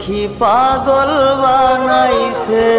সখী পাগল বানাইছে।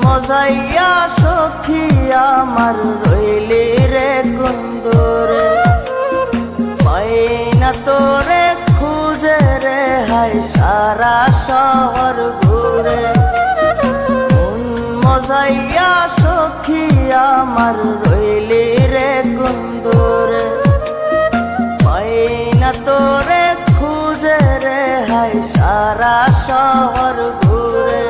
মজাইয়া সখী আমার রইলি রে কুন্দরে, পাই না তোরে খুঁজে রে হাই সারা শহর ঘুরে। মজাইয়া সখী আমার রইলি রে কুন্দরে, পাই না তোরে খুঁজে রে হাই সারা শহর ঘুরে।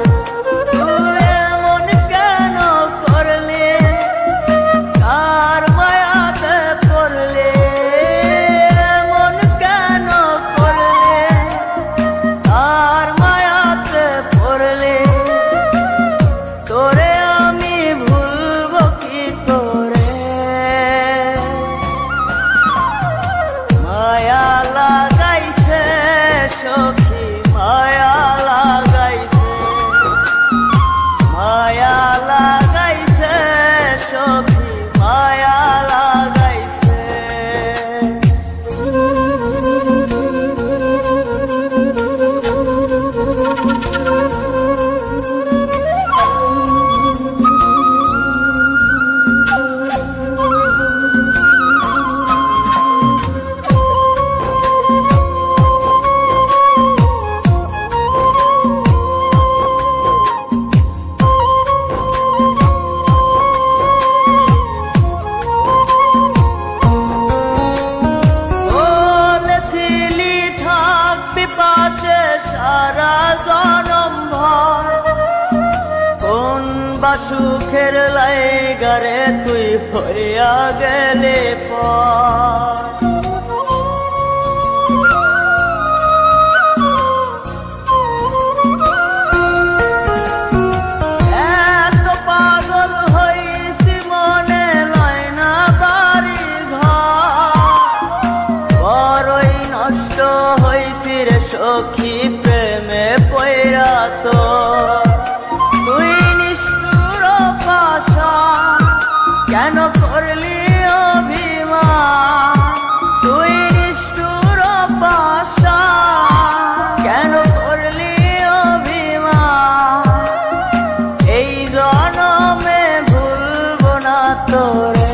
সখী মায়া লাগাইছে, মায়া লাগাইছে সখী মায়া লাগাইছে। সারা জনম ভর কোন বা সুখের লাইগারে তুই হইয়া গেলে পর। এত পাগল হইছি মনে লয় না বাড়ি ঘর, বড়ই নষ্ট হইছি রে সখী প্রেমে পয়রা তো। তুই নিষ্ঠুর পাশান কেন করলি অভিমান, তুই নিষ্ঠুর পাশান কেন করলি অভিমান। এই জনমে ভুলব না তোরে,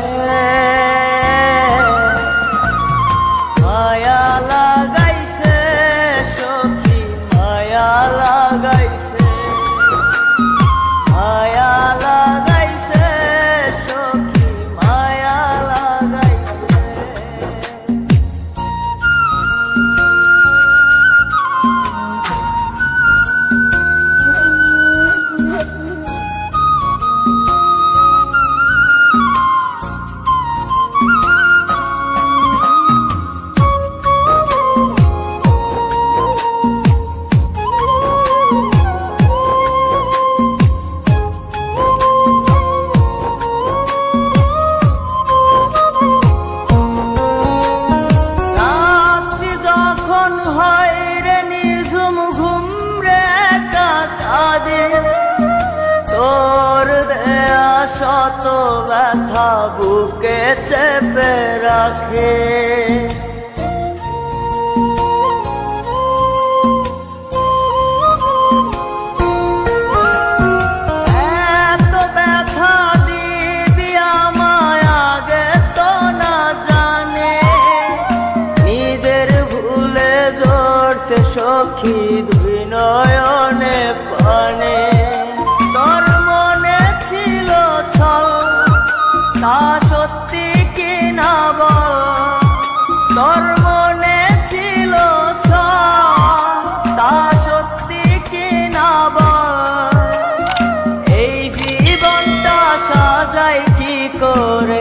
মায়া লাগাইছে সখী মায়া লাগাইছে, মায়া লাগাইছে সখী মায়া লাগাইছে। তোর দেয়া শত ব্যথা বুকে চেপে রাখে, এত ব্যথা দিবি আমায় আগে তো না জানে। নিজের ভুলে জড়তে সখী দুই নয়নে পানে। তোর মনে ছিল ছল তা সত্যি কিনা বল, তোর মনে ছিল ছল তা সত্যি কিনা বল। এই জীবনটা সাজাই কি করে,